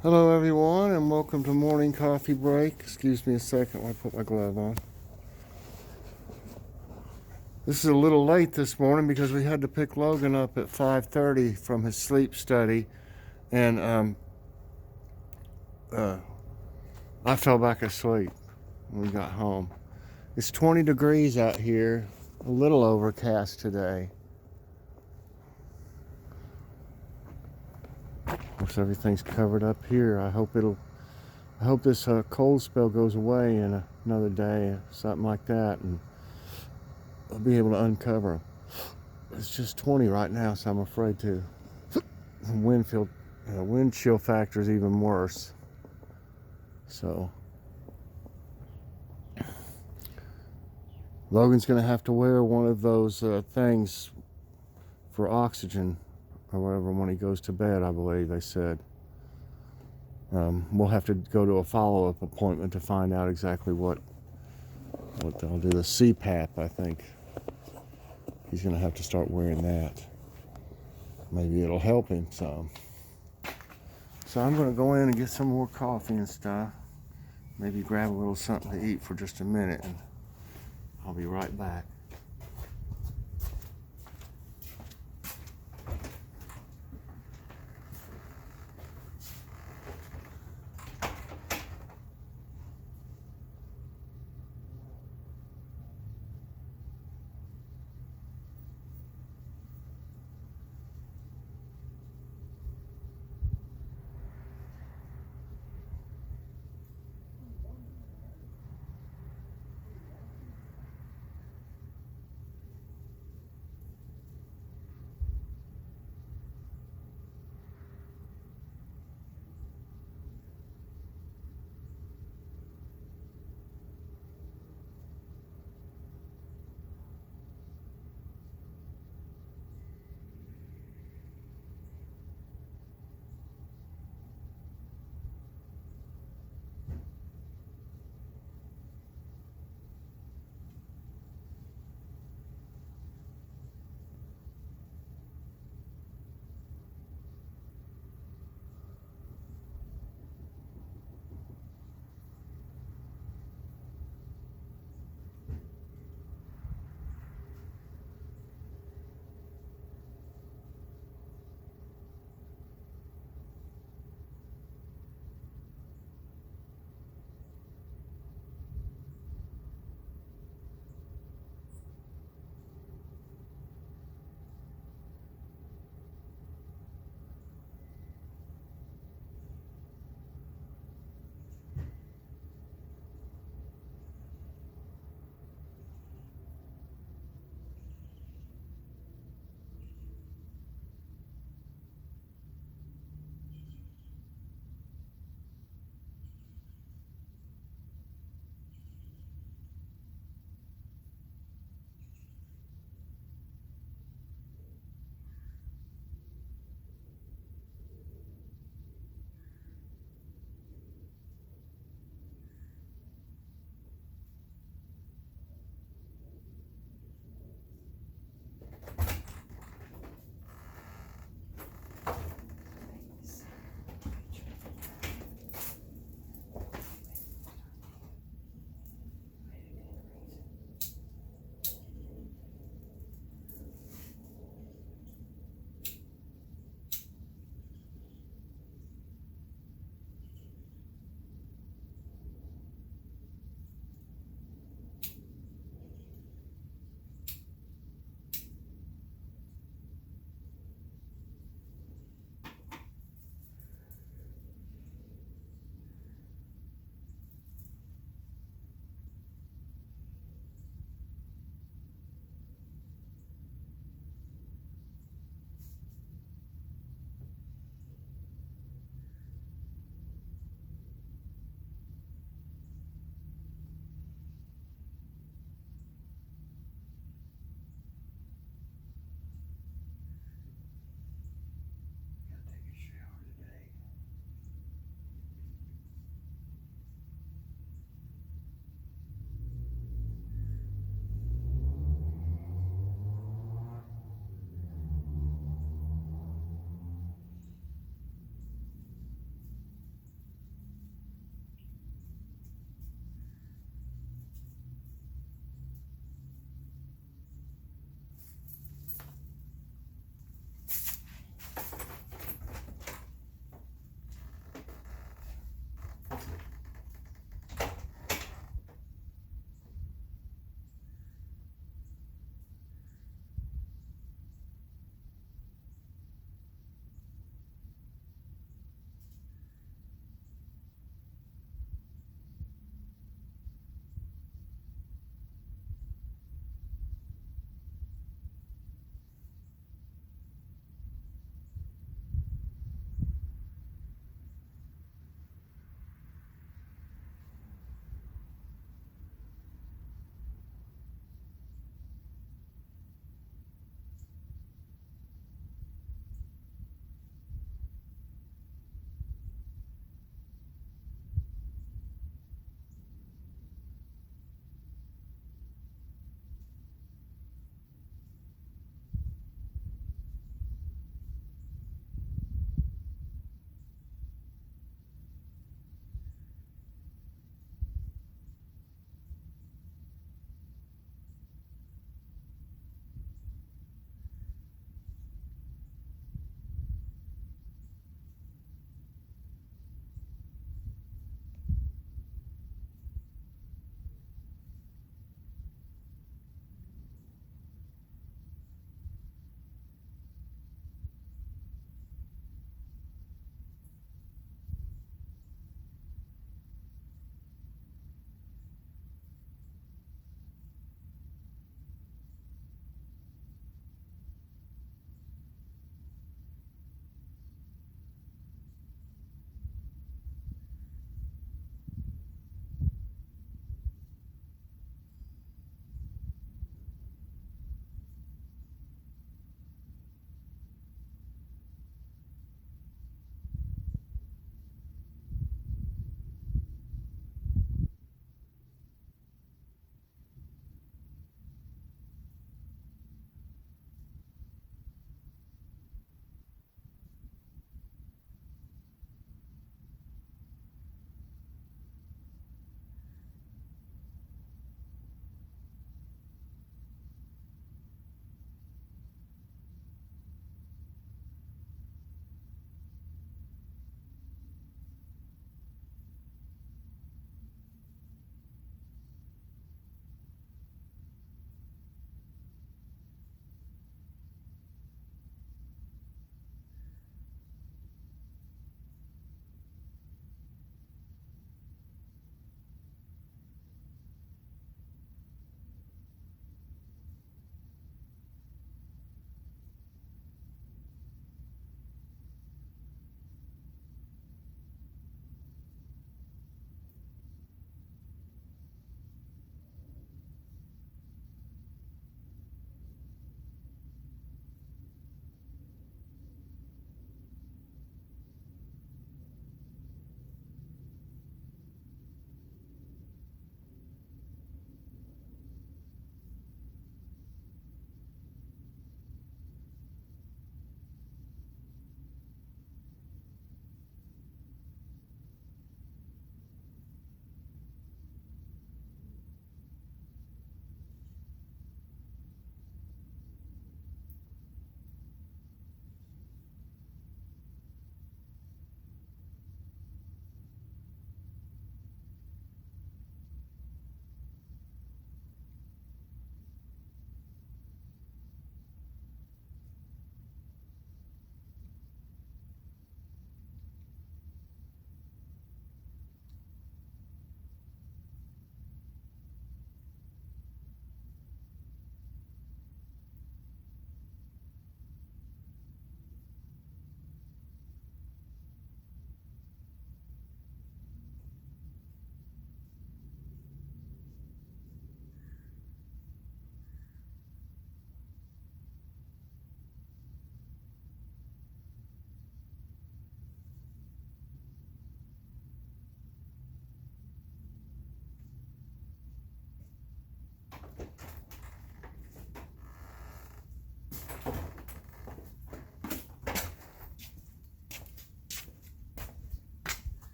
Hello, everyone, and welcome to Morning Coffee Break. Excuse me a second while I put my glove on. This is a little late this morning because we had to pick Logan up at 5:30 from his sleep study, and uh, I fell back asleep when we got home. It's 20 degrees out here, a little overcast today. Of course, everything's covered up here. I hope this cold spell goes away in another day, something like that, and I'll be able to uncover them. It's just 20 right now, so I'm afraid to. Wind chill factor is even worse. So Logan's gonna have to wear one of those things for oxygen or whatever when he goes to bed. I believe they said. We'll have to go to a follow-up appointment to find out exactly what they'll do. The CPAP, I think. He's gonna have to start wearing that. Maybe it'll help him some. So I'm gonna go in and get some more coffee and stuff. Maybe grab a little something to eat for just a minute, and I'll be right back.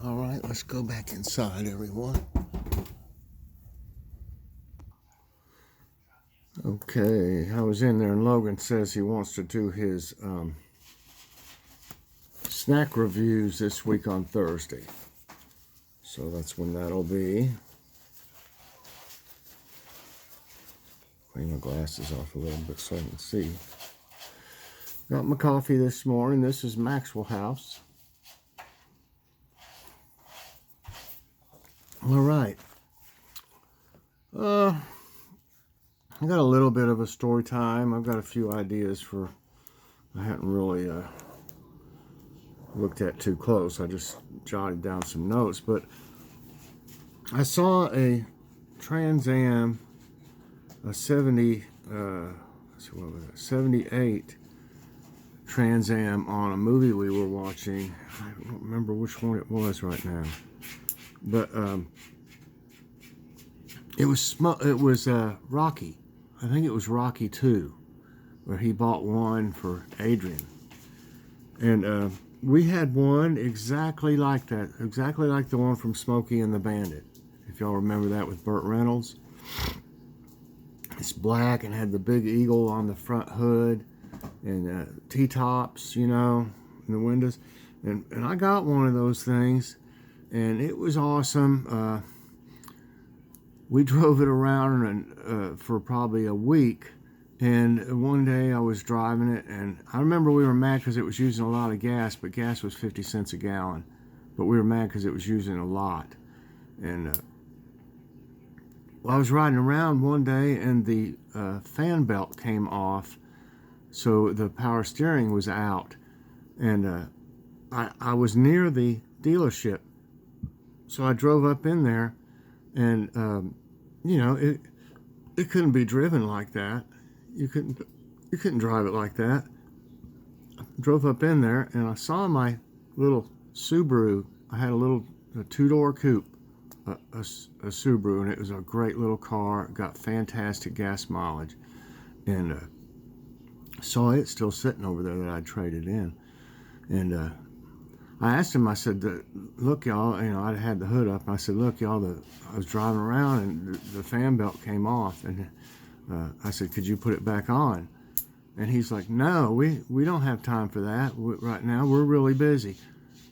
All right, let's go back inside, everyone. Okay, I was in there and Logan says he wants to do his snack reviews this week on Thursday. So that's when that'll be. Clean my glasses off a little bit so I can see. Got my coffee this morning. This is Maxwell House. All right. I got a little bit of a story time. I've got a few ideas for. I hadn't really looked at too close. I just jotted down some notes, but I saw a Trans Am, a 78 Trans Am on a movie we were watching. I don't remember which one it was right now, but it was Rocky. I think it was Rocky 2, where he bought one for Adrian, and we had one exactly like that, exactly like the one from Smokey and the Bandit. If y'all remember that with Burt Reynolds. It's black and had the big eagle on the front hood and T-tops, you know, in the windows. And I got one of those things, and it was awesome. We drove it around and, for probably a week. And one day I was driving it, and I remember we were mad because it was using a lot of gas, but gas was 50 cents a gallon. But we were mad because it was using a lot. And I was riding around one day, and the fan belt came off, so the power steering was out. And I was near the dealership, so I drove up in there, and you know, it couldn't be driven like that. You couldn't drive it like that. I drove up in there, and I saw my little Subaru. I had a two-door coupe, a Subaru, and it was a great little car. It got fantastic gas mileage, and saw it still sitting over there that I traded in. And I asked him, I said, look, y'all, you know, I had the hood up. I said, look, y'all, I was driving around, and the fan belt came off, and I said, could you put it back on? And he's like, no, we don't have time for that right now. We're really busy.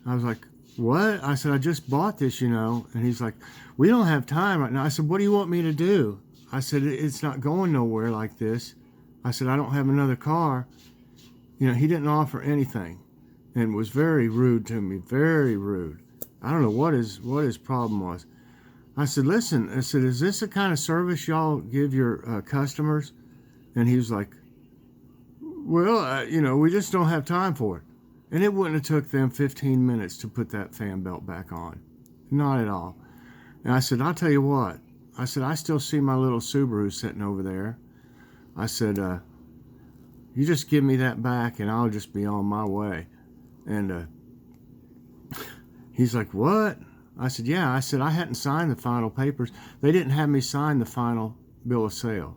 I was like, what? I said, I just bought this, you know. And he's like, we don't have time right now. I said, what do you want me to do? I said, it's not going nowhere like this. I said, I don't have another car. You know, he didn't offer anything and was very rude to me, very rude. I don't know what his problem was. I said, listen, I said, is this the kind of service y'all give your customers? And he was like, well, you know, we just don't have time for it. And it wouldn't have took them 15 minutes to put that fan belt back on. Not at all. And I said, I'll tell you what. I said, I still see my little Subaru sitting over there. I said, you just give me that back and I'll just be on my way. And he's like, what? I said, yeah. I said, I hadn't signed the final papers. They didn't have me sign the final bill of sale.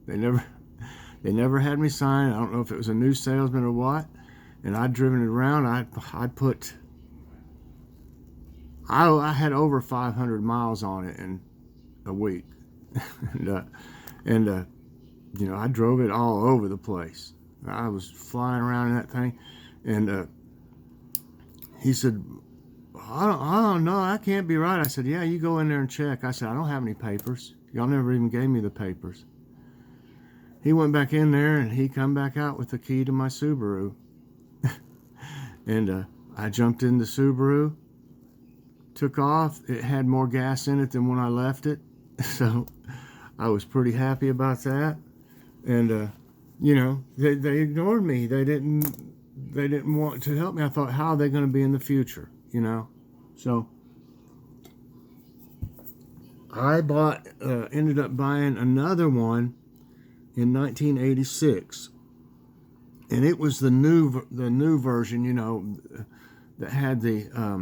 They never had me sign. I don't know if it was a new salesman or what. And I'd driven it around. I had over 500 miles on it in a week. and you know, I drove it all over the place. I was flying around in that thing. And he said, I don't know, that can't be right. I said, yeah, you go in there and check. I said, I don't have any papers. Y'all never even gave me the papers. He went back in there, and he come back out with the key to my Subaru. And I jumped in the Subaru, took off. It had more gas in it than when I left it. So I was pretty happy about that. And, you know, they ignored me. They didn't want to help me. I thought, how are they going to be in the future, you know? So I ended up buying another one in 1986, and it was the new version, you know, that had the I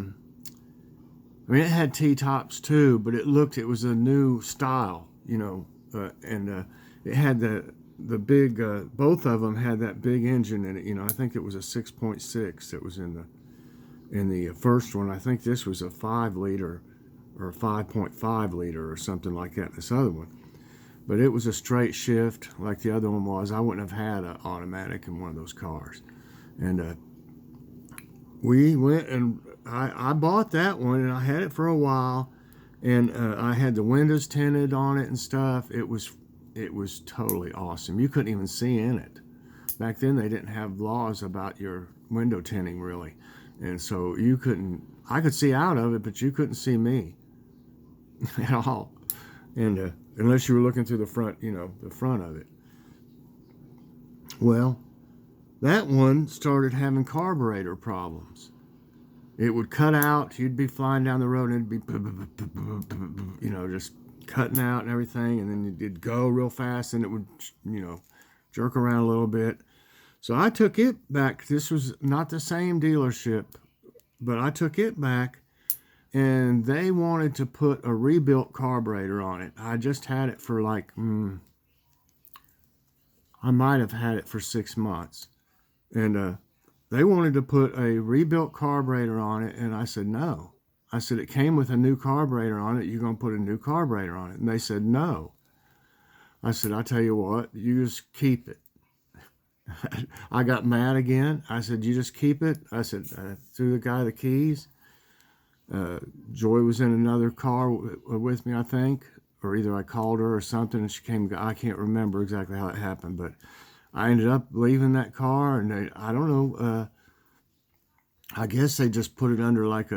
mean, it had T-tops too, but it was a new style, you know, and it had the big, both of them had that big engine in it, you know. I think it was a 6.6 that was in In the first one, I think this was a 5 liter or a 5.5 liter or something like that, this other one. But it was a straight shift like the other one was. I wouldn't have had an automatic in one of those cars. And we went and I bought that one, and I had it for a while. And I had the windows tinted on it and stuff. It was totally awesome. You couldn't even see in it. Back then, they didn't have laws about your window tinting, really. And so you couldn't, I could see out of it, but you couldn't see me at all. And unless you were looking through the front, the front of it. Well, that one started having carburetor problems. It would cut out, you'd be flying down the road and it'd be, just cutting out and everything. And then it'd go real fast and it would, jerk around a little bit. So I took it back. This was not the same dealership, but I took it back, and they wanted to put a rebuilt carburetor on it. I just had it for like, I might have had it for 6 months. And they wanted to put a rebuilt carburetor on it, and I said, no. I said, it came with a new carburetor on it. You're going to put a new carburetor on it. And they said, no. I said, I tell you what, you just keep it. I got mad again. I said, you just keep it. I said, threw the guy the keys. Joy was in another car with me, I think, or either I called her or something, and she came. I can't remember exactly how it happened, but I ended up leaving that car, and I don't know. I guess they just put it under like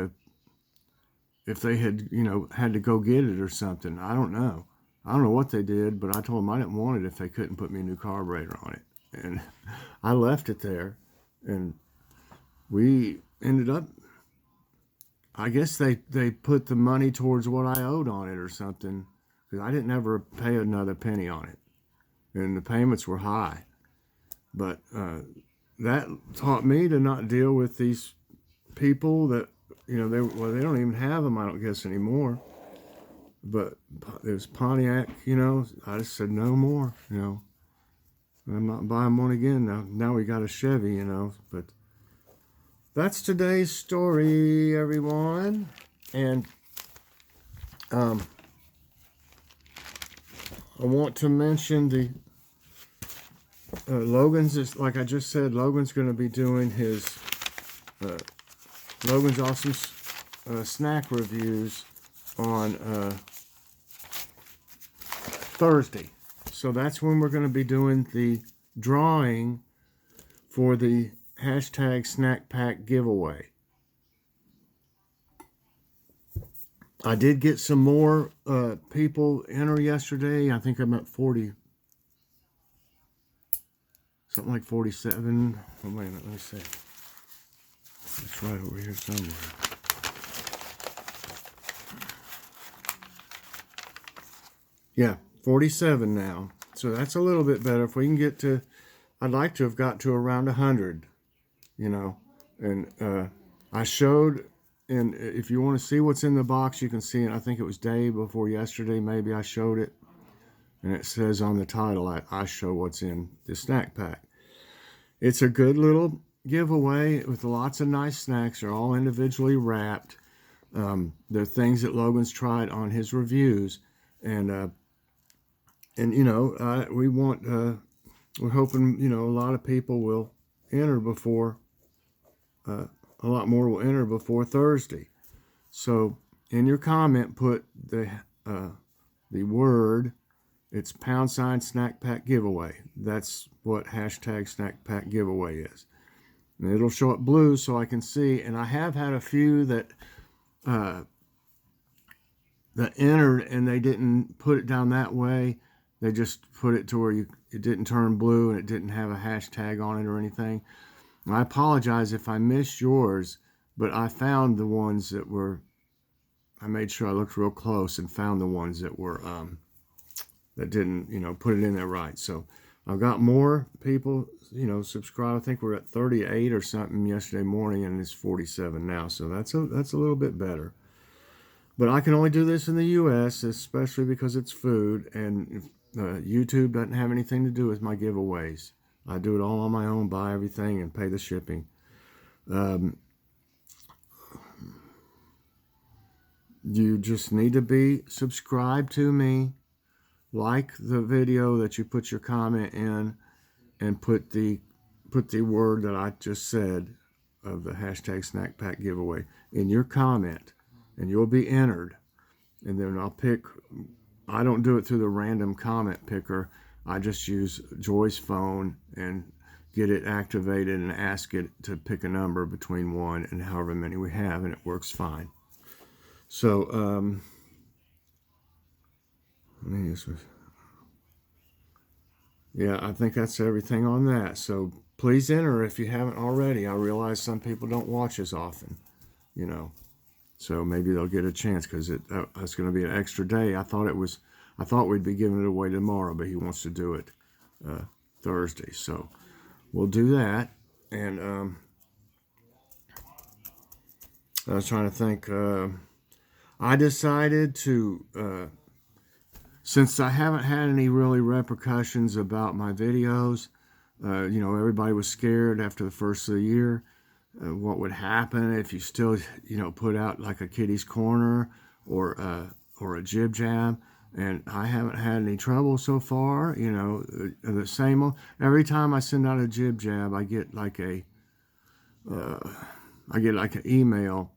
if they had, had to go get it or something. I don't know. I don't know what they did, but I told them I didn't want it if they couldn't put me a new carburetor on it. And I left it there, and we ended up, I guess they put the money towards what I owed on it or something, because I didn't ever pay another penny on it, and the payments were high. But that taught me to not deal with these people that, they don't even have them, I don't guess, anymore. But there's Pontiac, I just said no more, I'm not buying one again. Now we got a Chevy, but that's today's story, everyone. And I want to mention the Logan's, like I just said, Logan's going to be doing his Logan's Awesome Snack Reviews on Thursday. So that's when we're going to be doing the drawing for the hashtag Snack Pack giveaway. I did get some more people enter yesterday. I think I'm at 40, something like 47. Oh, wait a minute, let me see. It's right over here somewhere. Yeah, 47 now. So that's a little bit better. If we can get to, I'd like to have got to around 100, And I showed, and if you want to see what's in the box, you can see it. I think it was day before yesterday, maybe I showed it. And it says on the title, I show what's in the snack pack. It's a good little giveaway with lots of nice snacks. They're all individually wrapped. They're things that Logan's tried on his reviews. And we want, we're hoping, a lot of people will enter before, a lot more will enter before Thursday. So in your comment, put the word, it's # snack pack giveaway. That's what hashtag snack pack giveaway is. And it'll show up blue so I can see. And I have had a few that entered and they didn't put it down that way. They just put it to where it didn't turn blue and it didn't have a hashtag on it or anything. And I apologize if I missed yours, but I found the ones that were, I made sure I looked real close and found the ones that were, that didn't, put it in there right. So I've got more people, subscribe. I think we're at 38 or something yesterday morning, and it's 47 now. So that's a little bit better. But I can only do this in the U.S., especially because it's food, and YouTube doesn't have anything to do with my giveaways. I do it all on my own, buy everything, and pay the shipping. You just need to be subscribed to me, like the video that you put your comment in, and put the word that I just said of the hashtag snack pack giveaway in your comment, and you'll be entered. And then I'll pick, I don't do it through the random comment picker. I just use Joy's phone and get it activated and ask it to pick a number between 1 and however many we have, and it works fine. So, yeah, I think that's everything on that. So please enter if you haven't already. I realize some people don't watch as often, you know. So maybe they'll get a chance because it's going to be an extra day. I thought we'd be giving it away tomorrow, but he wants to do it Thursday. So we'll do that. And I was trying to think. I decided to, since I haven't had any really repercussions about my videos, you know, everybody was scared after the first of the year. What would happen if you still, you know, put out like a Kitty's Corner or a Jib Jab, and I haven't had any trouble so far. You know, the same old. Every time I send out a Jib Jab, I get like an email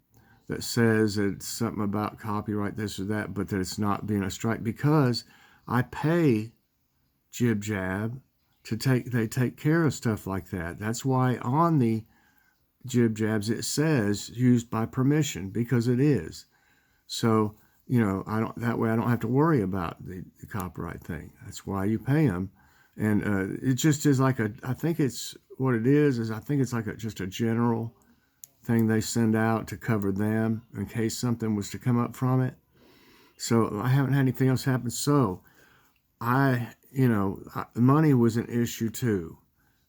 that says it's something about copyright this or that, but that it's not being a strike because I pay Jib Jab they take care of stuff like that. That's why on the Jib Jabs it says used by permission, because it is. So, you know, that way I don't have to worry about the copyright thing. That's why you pay them. And it just is like I think it's what it is I think it's like just a general thing they send out to cover them in case something was to come up from it. So I haven't had anything else happen. So money was an issue too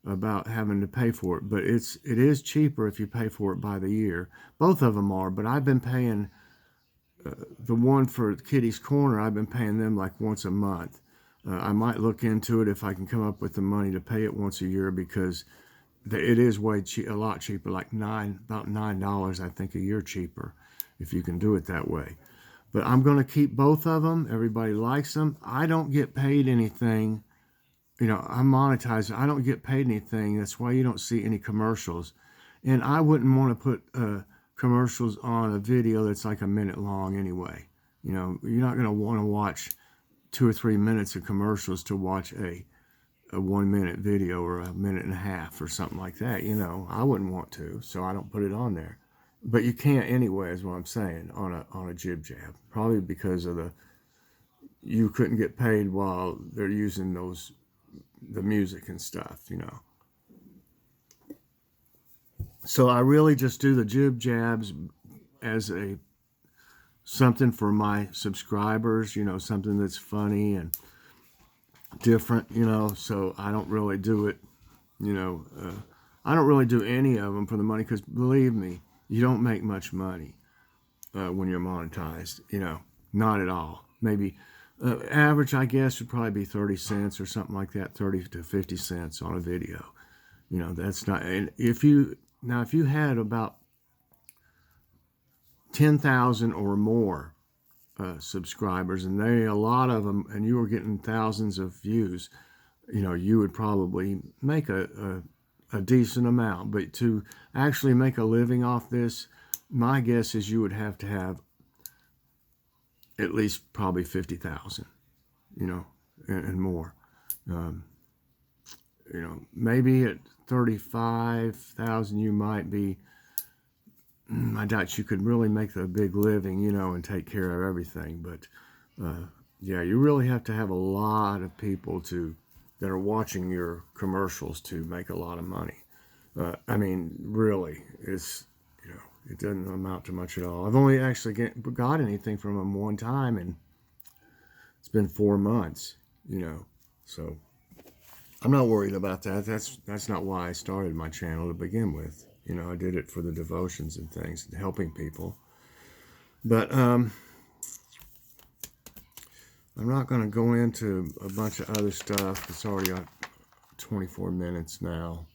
about having to pay for it, but it is cheaper if you pay for it by the year. Both of them are, but I've been paying the one for Kitty's Corner. I've been paying them like once a month. I might look into it if I can come up with the money to pay it once a year, because it is a lot cheaper, like about $9 I think a year cheaper if you can do it that way. But I'm going to keep both of them. Everybody likes them. I don't get paid anything. You know, I'm monetized. I don't get paid anything. That's why you don't see any commercials. And I wouldn't want to put commercials on a video that's like a minute long anyway. You know, you're not going to want to watch 2 or 3 minutes of commercials to watch a 1 minute video or a minute and a half or something like that. You know, I wouldn't want to, so I don't put it on there. But you can't anyway, is what I'm saying, on a Jib Jab. Probably because of you couldn't get paid while they're using the music and stuff, you know. So I really just do the Jib Jabs as something for my subscribers, you know, something that's funny and different, you know. So I don't really do it, you know. I don't really do any of them for the money, because believe me, you don't make much money when you're monetized, you know, not at all. Maybe average, I guess, would probably be 30 cents or something like that, 30 to 50 cents on a video. You know, that's not, and if you had about 10,000 or more subscribers, and a lot of them, and you were getting thousands of views, you know, you would probably make a decent amount. But to actually make a living off this, my guess is you would have to have at least probably 50,000, you know, and more. You know, maybe at 35,000 you might be, I doubt you could really make a big living, you know, and take care of everything. But yeah, you really have to have a lot of people that are watching your commercials to make a lot of money. I mean, really, it's, you know, it doesn't amount to much at all. I've only actually got anything from them one time, and it's been 4 months, you know. So I'm not worried about that. That's not why I started my channel to begin with. You know, I did it for the devotions and things, helping people. But I'm not going to go into a bunch of other stuff. It's already 24 minutes now.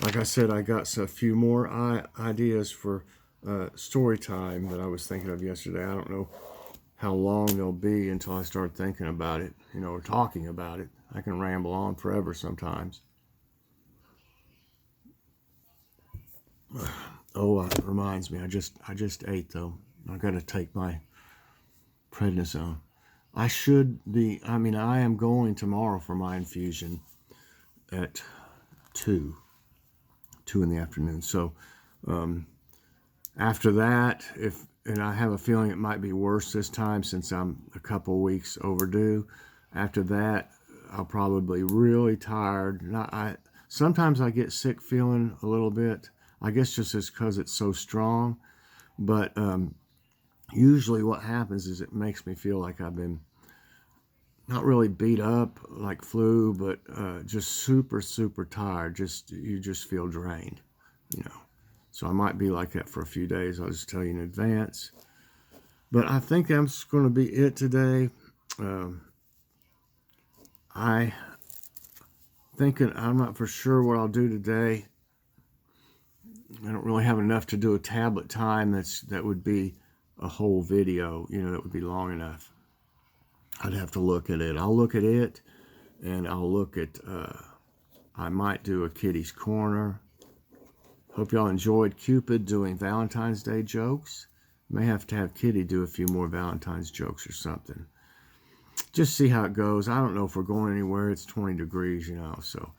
Like I said, I got a few more ideas for story time that I was thinking of yesterday. I don't know how long they'll be until I start thinking about it, or talking about it. I can ramble on forever sometimes. Oh, it reminds me, I just ate though. I got to take my prednisone. I am going tomorrow for my infusion at 2 in the afternoon. So after that, and I have a feeling it might be worse this time since I'm a couple weeks overdue. After that, I'll probably be really tired. Sometimes I get sick feeling a little bit. I guess just because it's so strong. But usually what happens is it makes me feel like I've been not really beat up like flu, but just super, super tired. You just feel drained, So I might be like that for a few days. I'll just tell you in advance. But I think that's going to be it today. I'm not for sure what I'll do today. I don't really have enough to do a tablet time that would be a whole video, that would be long enough. I'd have to look at it. I'll look at it, and I'll look at, I might do a Kitty's Corner. Hope y'all enjoyed Cupid doing Valentine's Day jokes. May have to have Kitty do a few more Valentine's jokes or something. Just see how it goes. I don't know if we're going anywhere. It's 20 degrees, so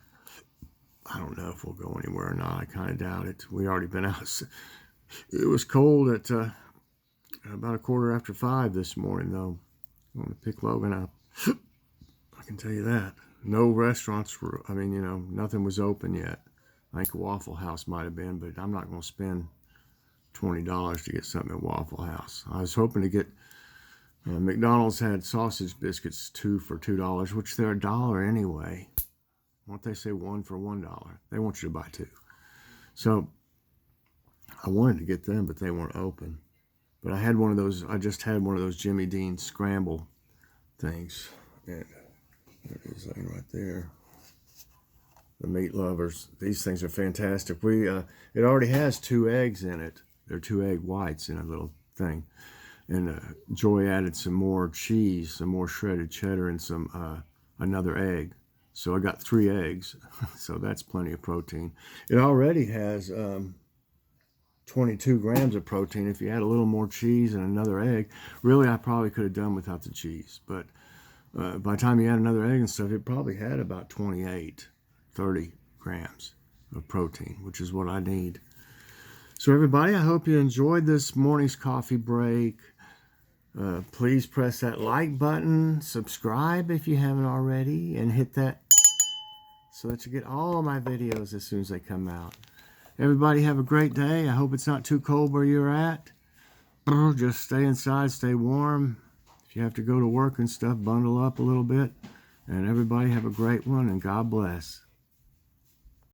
I don't know if we'll go anywhere or not. I kind of doubt it. We already been out. It was cold at about 5:15 this morning, though. I'm going to pick Logan up. I can tell you that. No restaurants were, nothing was open yet. I think Waffle House might have been, but I'm not going to spend $20 to get something at Waffle House. I was hoping to get, McDonald's had sausage biscuits 2 for $2, which they're $1 anyway. Won't they say 1 for $1? They want you to buy 2. So I wanted to get them, but they weren't open. But I just had one of those Jimmy Dean scramble things. And there it is laying right there. The meat lovers. These things are fantastic. It already has 2 eggs in it. They're 2 egg whites in a little thing. And Joy added some more cheese, some more shredded cheddar, and some another egg. So I got 3 eggs. So that's plenty of protein. It already has 22 grams of protein. If you add a little more cheese and another egg, really I probably could have done without the cheese. But by the time you add another egg and stuff, it probably had about 30 grams of protein, which is what I need. So everybody, I hope you enjoyed this morning's coffee break. Please press that like button, subscribe if you haven't already, and hit that so that you get all my videos as soon as they come out. Everybody have a great day. I hope it's not too cold where you're at. Just stay inside, stay warm. If you have to go to work and stuff, bundle up a little bit. And everybody have a great one, and God bless.